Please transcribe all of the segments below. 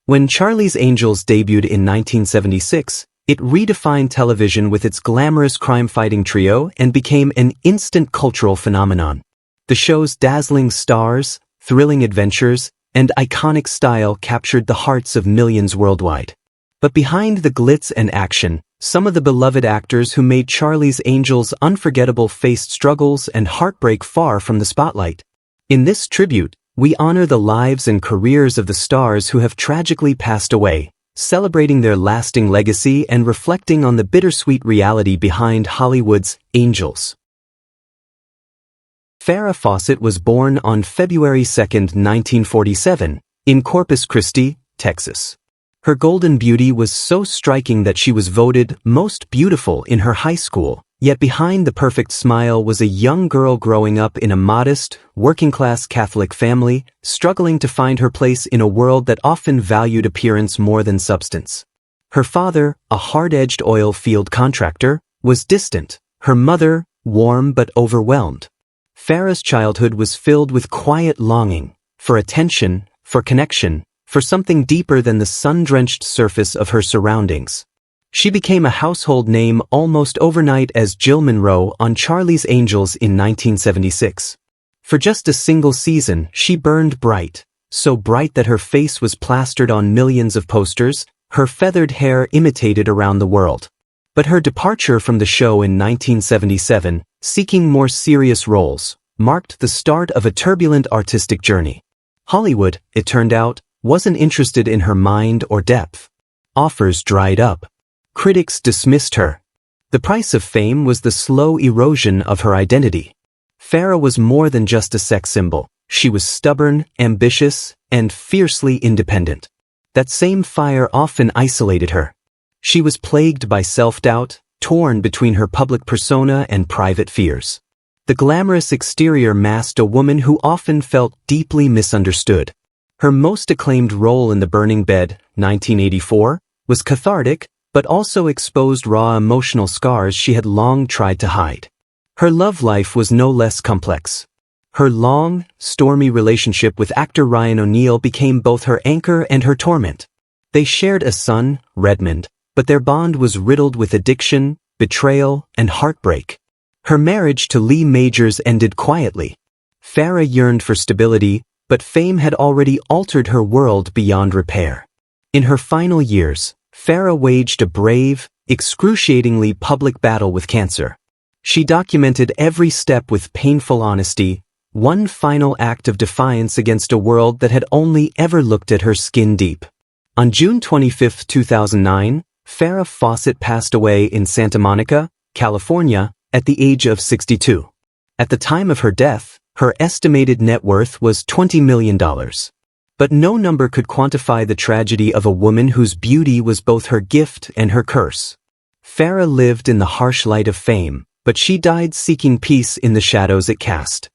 When Charlie's Angels debuted in 1976, it redefined television with its glamorous crime-fighting trio and became an instant cultural phenomenon. The show's dazzling stars, thrilling adventures, and iconic style captured the hearts of millions worldwide. But behind the glitz and action, some of the beloved actors who made Charlie's Angels unforgettable faced struggles and heartbreak far from the spotlight. In this tribute, we honor the lives and careers of the stars who have tragically passed away, celebrating their lasting legacy and reflecting on the bittersweet reality behind Hollywood's Angels. Farrah Fawcett was born on February 2, 1947, in Corpus Christi, Texas. Her golden beauty was so striking that she was voted most beautiful in her high school, yet behind the perfect smile was a young girl growing up in a modest, working-class Catholic family, struggling to find her place in a world that often valued appearance more than substance. Her father, a hard-edged oil field contractor, was distant, her mother, warm but overwhelmed. Farrah's childhood was filled with quiet longing, for attention, for connection, for something deeper than the sun-drenched surface of her surroundings. She became a household name almost overnight as Jill Monroe on Charlie's Angels in 1976. For just a single season, she burned bright, so bright that her face was plastered on millions of posters, her feathered hair imitated around the world. But her departure from the show in 1977, seeking more serious roles, marked the start of a turbulent artistic journey. Hollywood, it turned out, wasn't interested in her mind or depth. Offers dried up. Critics dismissed her. The price of fame was the slow erosion of her identity. Farrah was more than just a sex symbol. She was stubborn, ambitious, and fiercely independent. That same fire often isolated her. She was plagued by self-doubt, torn between her public persona and private fears. The glamorous exterior masked a woman who often felt deeply misunderstood. Her most acclaimed role in The Burning Bed, 1984, was cathartic, but also exposed raw emotional scars she had long tried to hide. Her love life was no less complex. Her long, stormy relationship with actor Ryan O'Neal became both her anchor and her torment. They shared a son, Redmond, but their bond was riddled with addiction, betrayal, and heartbreak. Her marriage to Lee Majors ended quietly. Farrah yearned for stability, but fame had already altered her world beyond repair. In her final years, Farrah waged a brave, excruciatingly public battle with cancer. She documented every step with painful honesty, one final act of defiance against a world that had only ever looked at her skin deep. On June 25, 2009, Farrah Fawcett passed away in Santa Monica, California, at the age of 62. At the time of her death, her estimated net worth was $20 million. But no number could quantify the tragedy of a woman whose beauty was both her gift and her curse. Farrah lived in the harsh light of fame, but she died seeking peace in the shadows it cast.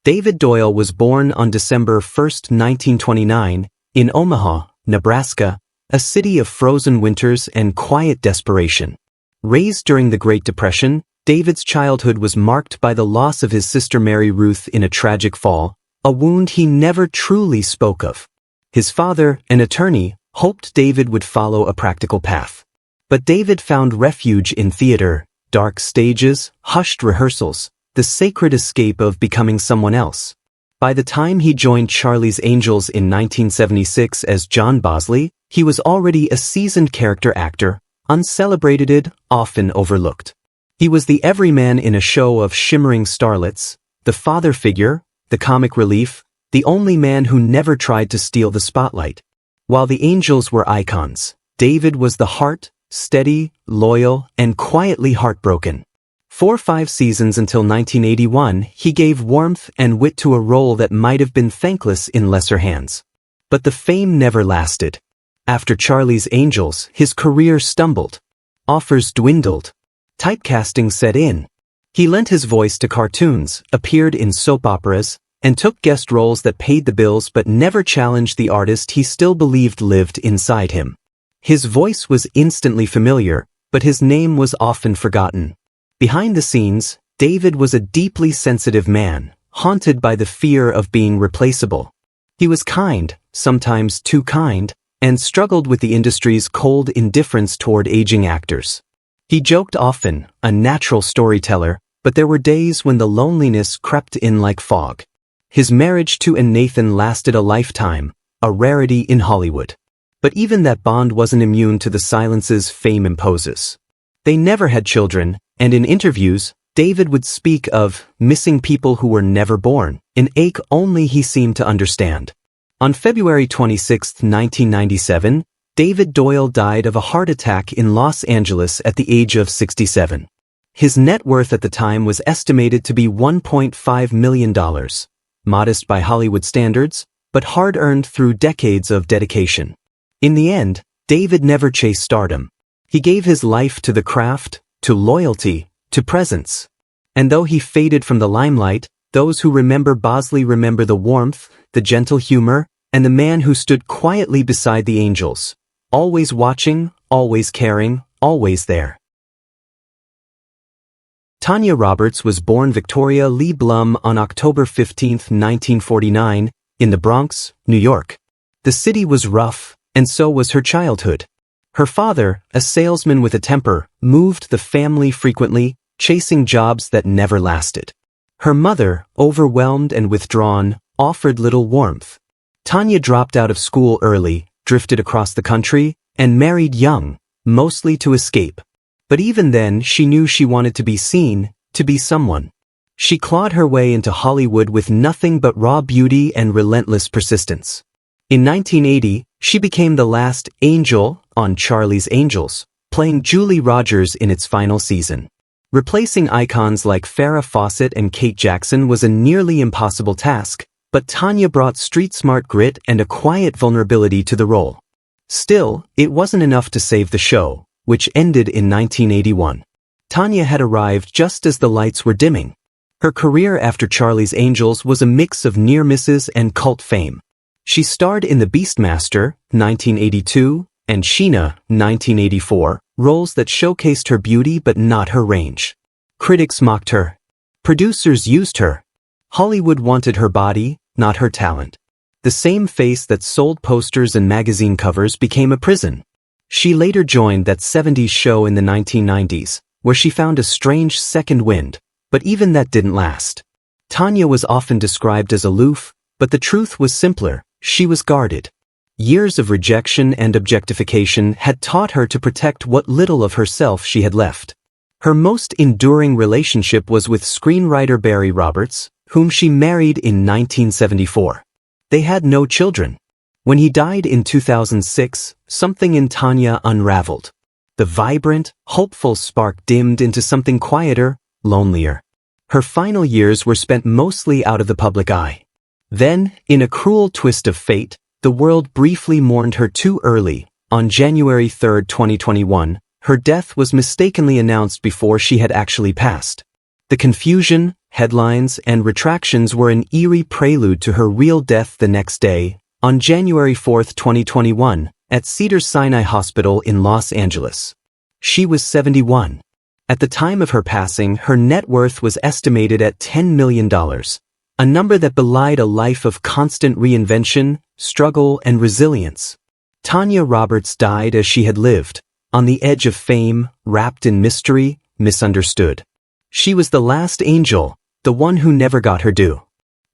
David Doyle was born on December 1, 1929, in Omaha, Nebraska, a city of frozen winters and quiet desperation. Raised during the Great Depression, David's childhood was marked by the loss of his sister Mary Ruth in a tragic fall, a wound he never truly spoke of. His father, an attorney, hoped David would follow a practical path. But David found refuge in theater, dark stages, hushed rehearsals, the sacred escape of becoming someone else. By the time he joined Charlie's Angels in 1976 as John Bosley, he was already a seasoned character actor, uncelebrated, often overlooked. He was the everyman in a show of shimmering starlets, the father figure, the comic relief, the only man who never tried to steal the spotlight. While the Angels were icons, David was the heart, steady, loyal, and quietly heartbroken. For 5 seasons until 1981, he gave warmth and wit to a role that might have been thankless in lesser hands. But the fame never lasted. After Charlie's Angels, his career stumbled. Offers dwindled. Typecasting set in. He lent his voice to cartoons, appeared in soap operas, and took guest roles that paid the bills but never challenged the artist he still believed lived inside him. His voice was instantly familiar, but his name was often forgotten. Behind the scenes, David was a deeply sensitive man, haunted by the fear of being replaceable. He was kind, sometimes too kind, and struggled with the industry's cold indifference toward aging actors. He joked often, a natural storyteller, but there were days when the loneliness crept in like fog. His marriage to Anne Nathan lasted a lifetime, a rarity in Hollywood. But even that bond wasn't immune to the silences fame imposes. They never had children, and in interviews, David would speak of missing people who were never born, an ache only he seemed to understand. On February 26, 1997, David Doyle died of a heart attack in Los Angeles at the age of 67. His net worth at the time was estimated to be $1.5 million. Modest by Hollywood standards, but hard-earned through decades of dedication. In the end, David never chased stardom. He gave his life to the craft, to loyalty, to presence. And though he faded from the limelight, those who remember Bosley remember the warmth, the gentle humor, and the man who stood quietly beside the angels. Always watching, always caring, always there. Tanya Roberts was born Victoria Lee Blum on October 15, 1949, in the Bronx, New York. The city was rough, and so was her childhood. Her father, a salesman with a temper, moved the family frequently, chasing jobs that never lasted. Her mother, overwhelmed and withdrawn, offered little warmth. Tanya dropped out of school early, drifted across the country, and married young, mostly to escape. But even then she knew she wanted to be seen, to be someone. She clawed her way into Hollywood with nothing but raw beauty and relentless persistence. In 1980, she became the last angel on Charlie's Angels, playing Julie Rogers in its final season. Replacing icons like Farrah Fawcett and Kate Jackson was a nearly impossible task, but Tanya brought street-smart grit and a quiet vulnerability to the role. Still, it wasn't enough to save the show, which ended in 1981. Tanya had arrived just as the lights were dimming. Her career after Charlie's Angels was a mix of near misses and cult fame. She starred in The Beastmaster, 1982, and Sheena, 1984, roles that showcased her beauty but not her range. Critics mocked her. Producers used her. Hollywood wanted her body, not her talent. The same face that sold posters and magazine covers became a prison. She later joined that 70s show in the 1990s, where she found a strange second wind, but even that didn't last. Tanya was often described as aloof, but the truth was simpler, she was guarded. Years of rejection and objectification had taught her to protect what little of herself she had left. Her most enduring relationship was with screenwriter Barry Roberts, whom she married in 1974. They had no children. When he died in 2006, something in Tanya unraveled. The vibrant, hopeful spark dimmed into something quieter, lonelier. Her final years were spent mostly out of the public eye. Then, in a cruel twist of fate, the world briefly mourned her too early. On January 3, 2021, her death was mistakenly announced before she had actually passed. The confusion, headlines, and retractions were an eerie prelude to her real death the next day, on January 4, 2021, at Cedars-Sinai Hospital in Los Angeles. She was 71. At the time of her passing, her net worth was estimated at $10 million, a number that belied a life of constant reinvention, struggle, and resilience. Tanya Roberts died as she had lived, on the edge of fame, wrapped in mystery, misunderstood. She was the last angel, the one who never got her due.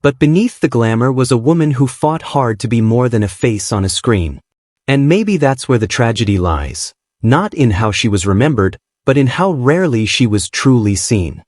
But beneath the glamour was a woman who fought hard to be more than a face on a screen. And maybe that's where the tragedy lies, not in how she was remembered, but in how rarely she was truly seen.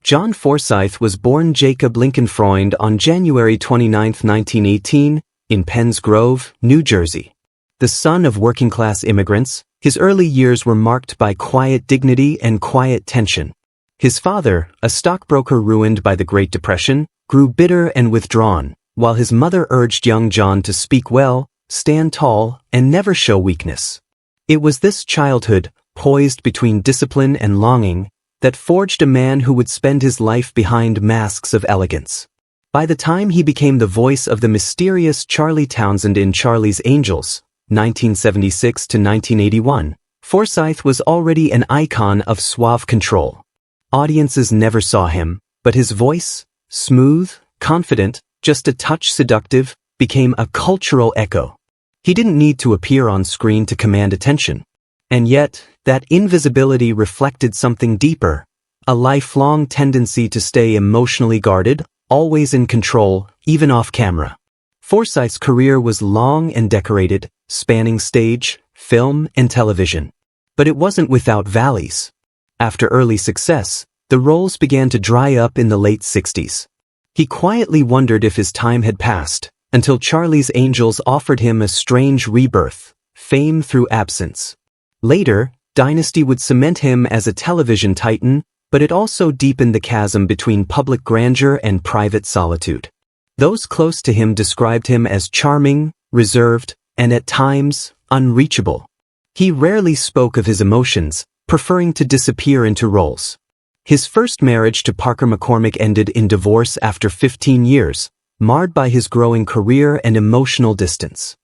John Forsythe was born Jacob Lincoln Freund on January 29, 1918, in Penns Grove, New Jersey. The son of working-class immigrants, his early years were marked by quiet dignity and quiet tension. His father, a stockbroker ruined by the Great Depression, grew bitter and withdrawn, while his mother urged young John to speak well, stand tall, and never show weakness. It was this childhood, poised between discipline and longing, that forged a man who would spend his life behind masks of elegance. By the time he became the voice of the mysterious Charlie Townsend in Charlie's Angels, 1976 to 1981, Forsythe was already an icon of suave control. Audiences never saw him, but his voice, smooth, confident, just a touch seductive, became a cultural echo. He didn't need to appear on screen to command attention. And yet, that invisibility reflected something deeper, a lifelong tendency to stay emotionally guarded, always in control, even off camera. Forsyth's career was long and decorated, spanning stage, film, and television. But it wasn't without valleys. After early success, the roles began to dry up in the late 60s. He quietly wondered if his time had passed, until Charlie's Angels offered him a strange rebirth, fame through absence. Later, Dynasty would cement him as a television titan, but it also deepened the chasm between public grandeur and private solitude. Those close to him described him as charming, reserved, and at times, unreachable. He rarely spoke of his emotions, preferring to disappear into roles. His first marriage to Parker McCormick ended in divorce after 15 years, marred by his growing career and emotional distance.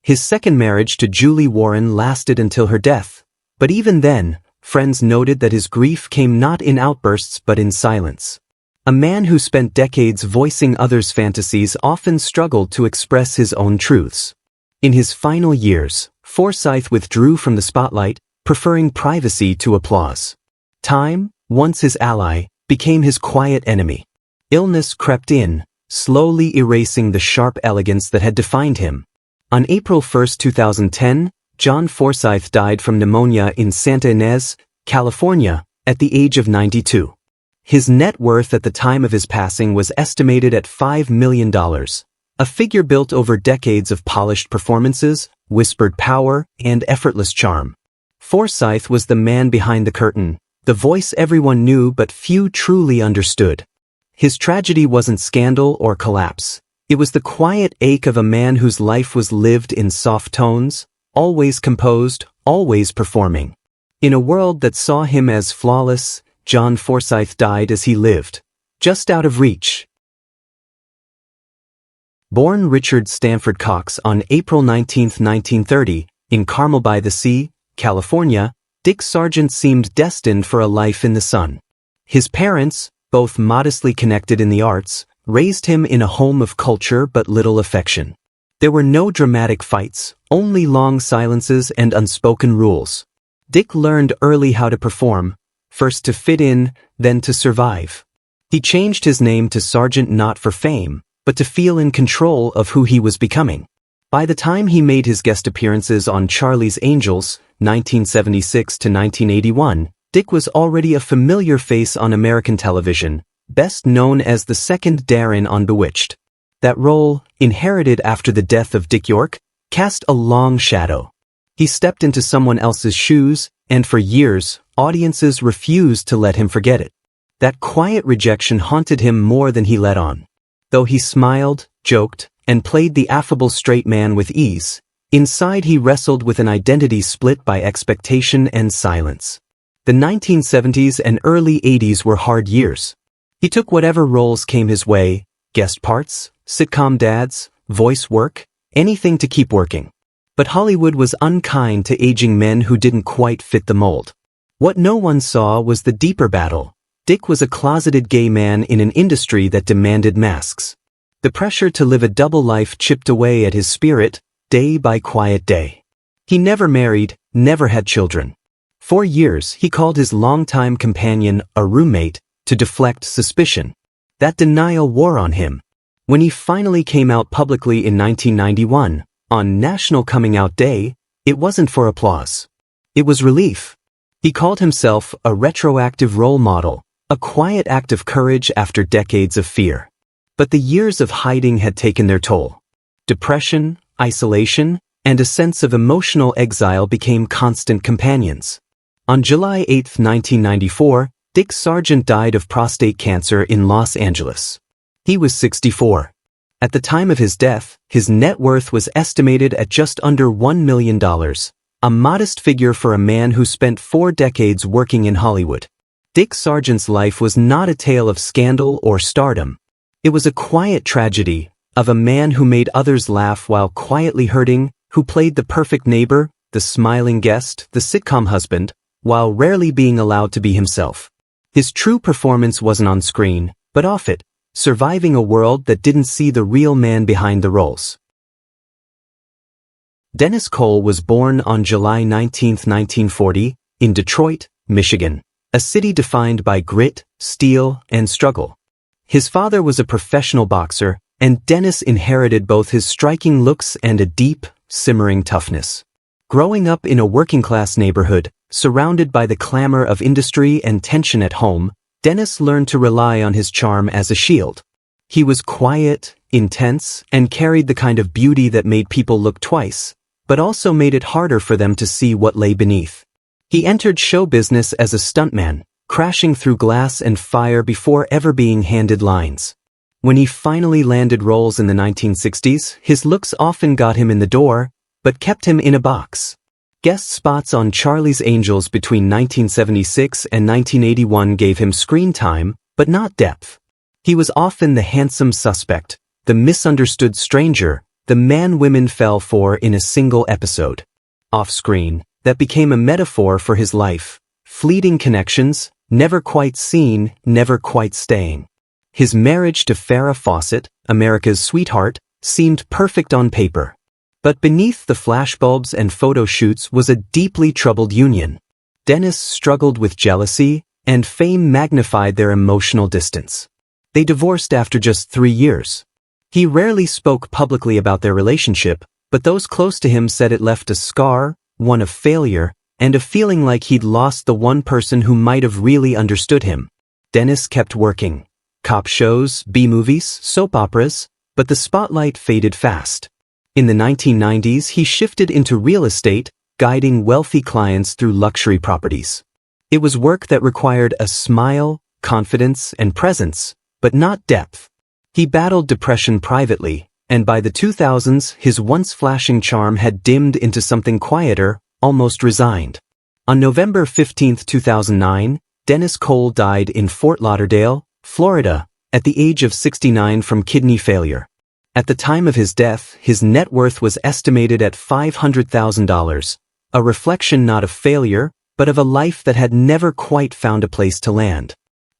His second marriage to Julie Warren lasted until her death, but even then, friends noted that his grief came not in outbursts but in silence. A man who spent decades voicing others' fantasies often struggled to express his own truths. In his final years, Forsyth withdrew from the spotlight, preferring privacy to applause. Time, once his ally, became his quiet enemy. Illness crept in, slowly erasing the sharp elegance that had defined him. On April 1, 2010, John Forsyth died from pneumonia in Santa Ynez, California, at the age of 92. His net worth at the time of his passing was estimated at $5 million, a figure built over decades of polished performances, whispered power, and effortless charm. Forsyth was the man behind the curtain, the voice everyone knew but few truly understood. His tragedy wasn't scandal or collapse. It was the quiet ache of a man whose life was lived in soft tones, always composed, always performing. In a world that saw him as flawless, John Forsyth died as he lived, just out of reach. Born Richard Stanford Cox on April 19, 1930, in Carmel by the Sea, California, Dick Sargent seemed destined for a life in the sun. His parents, both modestly connected in the arts, raised him in a home of culture but little affection. There were no dramatic fights, only long silences and unspoken rules. Dick learned early how to perform, first to fit in, then to survive. He changed his name to Sargent not for fame, but to feel in control of who he was becoming. By the time he made his guest appearances on Charlie's Angels, 1976 to 1981, Dick was already a familiar face on American television, best known as the second Darren on Bewitched. That role, inherited after the death of Dick York, cast a long shadow. He stepped into someone else's shoes, and for years, audiences refused to let him forget it. That quiet rejection haunted him more than he let on. Though he smiled, joked, and played the affable straight man with ease, inside he wrestled with an identity split by expectation and silence. The 1970s and early 80s were hard years. He took whatever roles came his way, guest parts, sitcom dads, voice work, anything to keep working. But Hollywood was unkind to aging men who didn't quite fit the mold. What no one saw was the deeper battle. Dick was a closeted gay man in an industry that demanded masks. The pressure to live a double life chipped away at his spirit, day by quiet day. He never married, never had children. For years, he called his longtime companion a roommate to deflect suspicion. That denial wore on him. When he finally came out publicly in 1991, on National Coming Out Day, it wasn't for applause. It was relief. He called himself a retroactive role model, a quiet act of courage after decades of fear. But the years of hiding had taken their toll. Depression, isolation, and a sense of emotional exile became constant companions. On July 8, 1994, Dick Sargent died of prostate cancer in Los Angeles. He was 64. At the time of his death, his net worth was estimated at just under $1 million, a modest figure for a man who spent 4 decades working in Hollywood. Dick Sargent's life was not a tale of scandal or stardom. It was a quiet tragedy of a man who made others laugh while quietly hurting, who played the perfect neighbor, the smiling guest, the sitcom husband, while rarely being allowed to be himself. His true performance wasn't on screen, but off it, surviving a world that didn't see the real man behind the roles. Dennis Cole was born on July 19, 1940, in Detroit, Michigan, a city defined by grit, steel, and struggle. His father was a professional boxer, and Dennis inherited both his striking looks and a deep, simmering toughness. Growing up in a working-class neighborhood, surrounded by the clamor of industry and tension at home, Dennis learned to rely on his charm as a shield. He was quiet, intense, and carried the kind of beauty that made people look twice, but also made it harder for them to see what lay beneath. He entered show business as a stuntman, crashing through glass and fire before ever being handed lines. When he finally landed roles in the 1960s, his looks often got him in the door, but kept him in a box. Guest spots on Charlie's Angels between 1976 and 1981 gave him screen time, but not depth. He was often the handsome suspect, the misunderstood stranger, the man women fell for in a single episode. Off-screen, that became a metaphor for his life. Fleeting connections, never quite seen, never quite staying. His marriage to Farrah Fawcett, America's sweetheart, seemed perfect on paper. But beneath the flashbulbs and photo shoots was a deeply troubled union. Dennis struggled with jealousy, and fame magnified their emotional distance. They divorced after just 3 years. He rarely spoke publicly about their relationship, but those close to him said it left a scar, one of failure, and a feeling like he'd lost the one person who might have really understood him. Dennis kept working. Cop shows, B-movies, soap operas, but the spotlight faded fast. In the 1990s, he shifted into real estate, guiding wealthy clients through luxury properties. It was work that required a smile, confidence, and presence, but not depth. He battled depression privately, and by the 2000s, his once flashing charm had dimmed into something quieter, almost resigned. On November 15, 2009, Dennis Cole died in Fort Lauderdale, Florida, at the age of 69 from kidney failure. At the time of his death, his net worth was estimated at $500,000, a reflection not of failure, but of a life that had never quite found a place to land.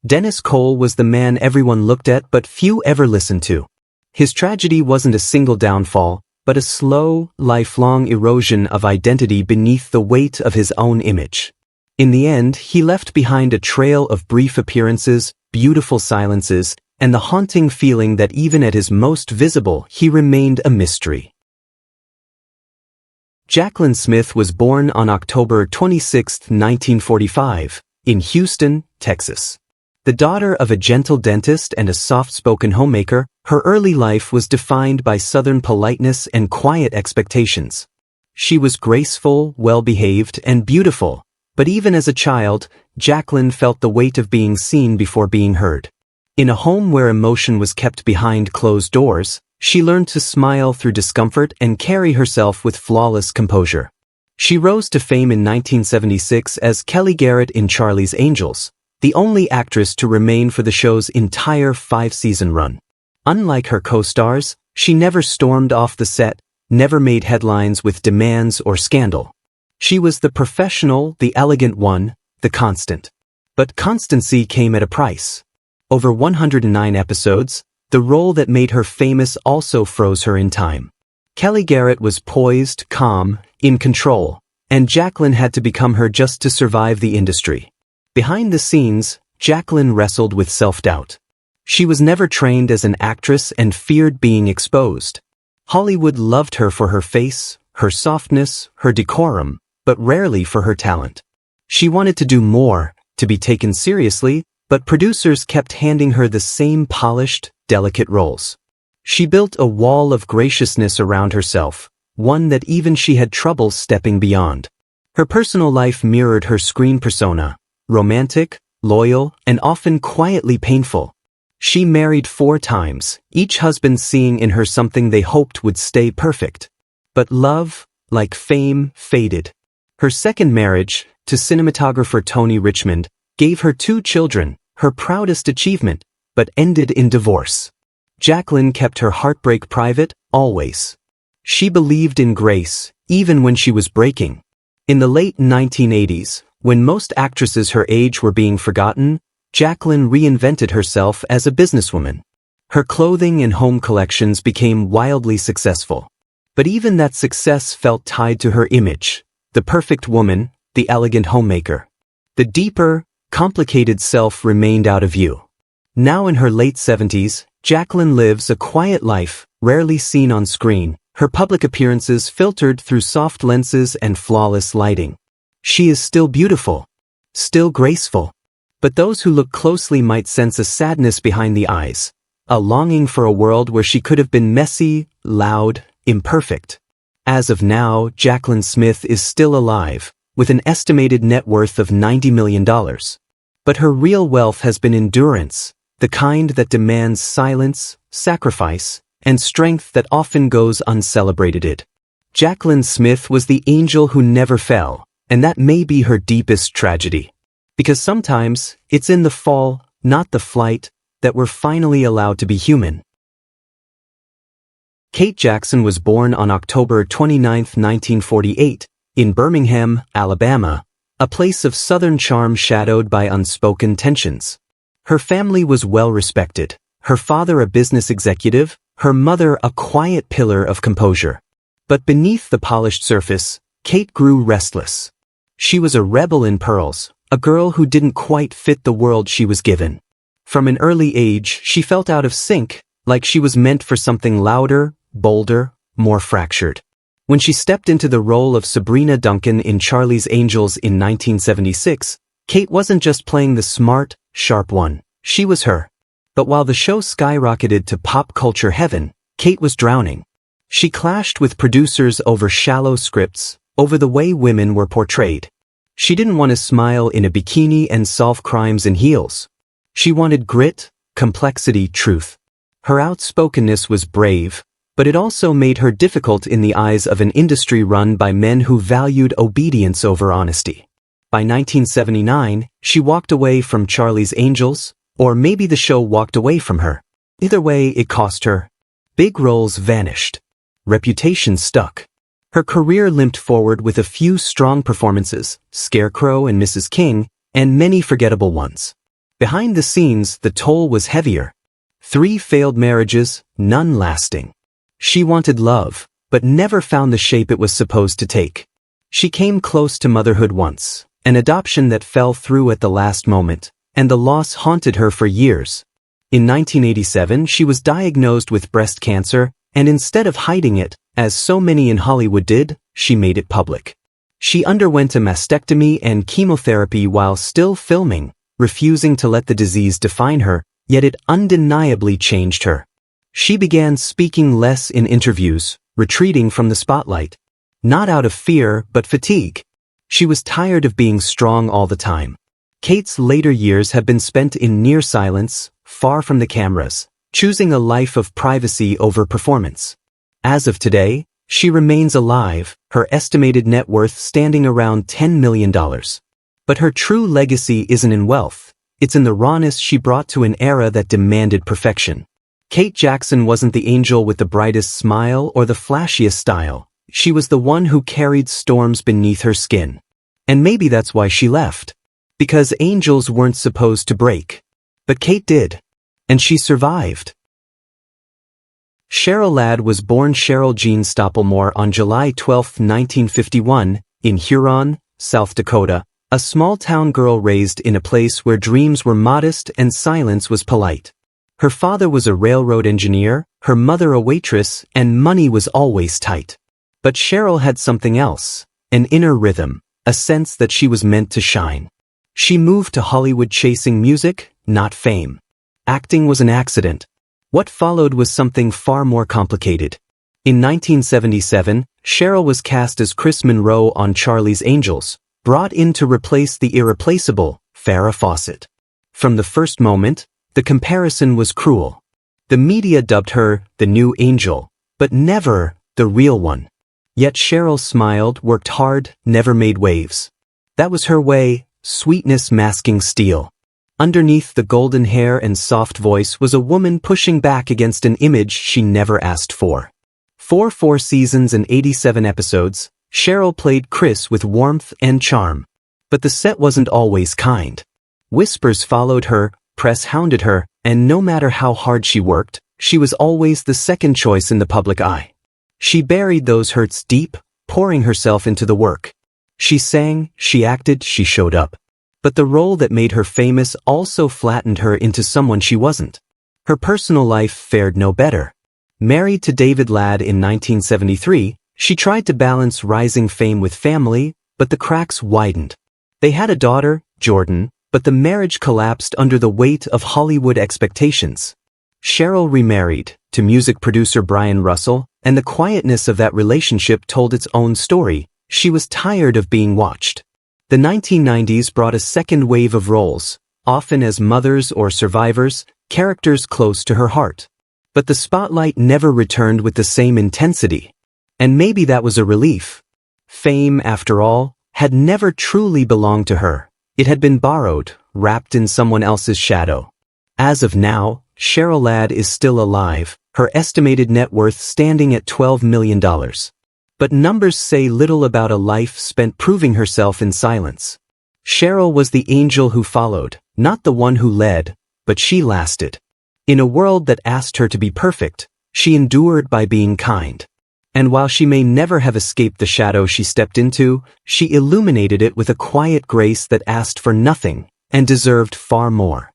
Dennis Cole was the man everyone looked at but few ever listened to. His tragedy wasn't a single downfall, but a slow, lifelong erosion of identity beneath the weight of his own image. In the end, he left behind a trail of brief appearances, beautiful silences, and the haunting feeling that even at his most visible, he remained a mystery. Jacqueline Smith was born on October 26, 1945, in Houston, Texas. The daughter of a gentle dentist and a soft-spoken homemaker, her early life was defined by Southern politeness and quiet expectations. She was graceful, well-behaved, and beautiful, but even as a child, Jacqueline felt the weight of being seen before being heard. In a home where emotion was kept behind closed doors, she learned to smile through discomfort and carry herself with flawless composure. She rose to fame in 1976 as Kelly Garrett in Charlie's Angels, the only actress to remain for the show's entire 5-season run. Unlike her co-stars, she never stormed off the set, never made headlines with demands or scandal. She was the professional, the elegant one, the constant. But constancy came at a price. Over 109 episodes, the role that made her famous also froze her in time. Kelly Garrett was poised, calm, in control, and Jacqueline had to become her just to survive the industry. Behind the scenes, Jacqueline wrestled with self-doubt. She was never trained as an actress and feared being exposed. Hollywood loved her for her face, her softness, her decorum, but rarely for her talent. She wanted to do more, to be taken seriously, but producers kept handing her the same polished, delicate roles. She built a wall of graciousness around herself, one that even she had trouble stepping beyond. Her personal life mirrored her screen persona, romantic, loyal, and often quietly painful. She married 4 times, each husband seeing in her something they hoped would stay perfect. But love, like fame, faded. Her second marriage, to cinematographer Tony Richmond, gave her 2 children, her proudest achievement, but ended in divorce. Jacqueline kept her heartbreak private, always. She believed in grace, even when she was breaking. In the late 1980s, when most actresses her age were being forgotten, Jacqueline reinvented herself as a businesswoman. Her clothing and home collections became wildly successful. But even that success felt tied to her image, the perfect woman, the elegant homemaker. The deeper, complicated self remained out of view. Now in her late 70s, Jacqueline lives a quiet life, rarely seen on screen, her public appearances filtered through soft lenses and flawless lighting. She is still beautiful, still graceful. But those who look closely might sense a sadness behind the eyes, a longing for a world where she could have been messy, loud, imperfect. As of now, Jacqueline Smith is still alive, with an estimated net worth of $90 million. But her real wealth has been endurance, the kind that demands silence, sacrifice, and strength that often goes uncelebrated. Jacqueline Smith was the angel who never fell, and that may be her deepest tragedy. Because sometimes, it's in the fall, not the flight, that we're finally allowed to be human. Kate Jackson was born on October 29, 1948, in Birmingham, Alabama, a place of Southern charm shadowed by unspoken tensions. Her family was well respected, her father a business executive, her mother a quiet pillar of composure. But beneath the polished surface, Kate grew restless. She was a rebel in pearls, a girl who didn't quite fit the world she was given. From an early age, she felt out of sync, like she was meant for something louder, bolder, more fractured. When she stepped into the role of Sabrina Duncan in Charlie's Angels in 1976, Kate wasn't just playing the smart, sharp one. She was her. But while the show skyrocketed to pop culture heaven, Kate was drowning. She clashed with producers over shallow scripts, over the way women were portrayed. She didn't want to smile in a bikini and solve crimes in heels. She wanted grit, complexity, truth. Her outspokenness was brave, but it also made her difficult in the eyes of an industry run by men who valued obedience over honesty. By 1979, she walked away from Charlie's Angels, or maybe the show walked away from her. Either way, it cost her. Big roles vanished. Reputation stuck. Her career limped forward with a few strong performances, Scarecrow and Mrs. King, and many forgettable ones. Behind the scenes, the toll was heavier. 3 failed marriages, none lasting. She wanted love, but never found the shape it was supposed to take. She came close to motherhood once, an adoption that fell through at the last moment, and the loss haunted her for years. In 1987, she was diagnosed with breast cancer, and instead of hiding it, as so many in Hollywood did, she made it public. She underwent a mastectomy and chemotherapy while still filming, refusing to let the disease define her, yet it undeniably changed her. She began speaking less in interviews, retreating from the spotlight. Not out of fear, but fatigue. She was tired of being strong all the time. Kate's later years have been spent in near silence, far from the cameras, choosing a life of privacy over performance. As of today, she remains alive, her estimated net worth standing around $10 million. But her true legacy isn't in wealth, it's in the rawness she brought to an era that demanded perfection. Kate Jackson wasn't the angel with the brightest smile or the flashiest style. She was the one who carried storms beneath her skin. And maybe that's why she left. Because angels weren't supposed to break. But Kate did. And she survived. Cheryl Ladd was born Cheryl Jean Stoppelmore on July 12, 1951, in Huron, South Dakota, a small-town girl raised in a place where dreams were modest and silence was polite. Her father was a railroad engineer, her mother a waitress, and money was always tight. But Cheryl had something else, an inner rhythm, a sense that she was meant to shine. She moved to Hollywood chasing music, not fame. Acting was an accident. What followed was something far more complicated. In 1977, Cheryl was cast as Chris Monroe on Charlie's Angels, brought in to replace the irreplaceable Farrah Fawcett. From the first moment, the comparison was cruel. The media dubbed her the new angel, but never the real one. Yet Cheryl smiled, worked hard, never made waves. That was her way, sweetness masking steel. Underneath the golden hair and soft voice was a woman pushing back against an image she never asked for. For 4 seasons and 87 episodes, Cheryl played Chris with warmth and charm. But the set wasn't always kind. Whispers followed her, press hounded her, and no matter how hard she worked, she was always the second choice in the public eye. She buried those hurts deep, pouring herself into the work. She sang, she acted, she showed up. But the role that made her famous also flattened her into someone she wasn't. Her personal life fared no better. Married to David Ladd in 1973, she tried to balance rising fame with family, but the cracks widened. They had a daughter, Jordan, but the marriage collapsed under the weight of Hollywood expectations. Cheryl remarried to music producer Brian Russell, and the quietness of that relationship told its own story. She was tired of being watched. The 1990s brought a second wave of roles, often as mothers or survivors, characters close to her heart. But the spotlight never returned with the same intensity. And maybe that was a relief. Fame, after all, had never truly belonged to her. It had been borrowed, wrapped in someone else's shadow. As of now, Cheryl Ladd is still alive, her estimated net worth standing at $12 million. But numbers say little about a life spent proving herself in silence. Cheryl was the angel who followed, not the one who led, but she lasted. In a world that asked her to be perfect, she endured by being kind. And while she may never have escaped the shadow she stepped into, she illuminated it with a quiet grace that asked for nothing and deserved far more.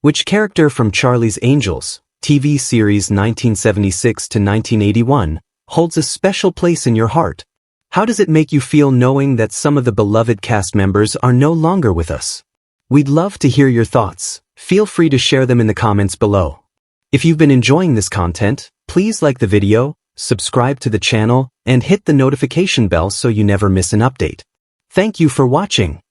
Which character from Charlie's Angels, TV series 1976 to 1981, holds a special place in your heart? How does it make you feel knowing that some of the beloved cast members are no longer with us? We'd love to hear your thoughts. Feel free to share them in the comments below. If you've been enjoying this content, please like the video, subscribe to the channel, and hit the notification bell so you never miss an update. Thank you for watching.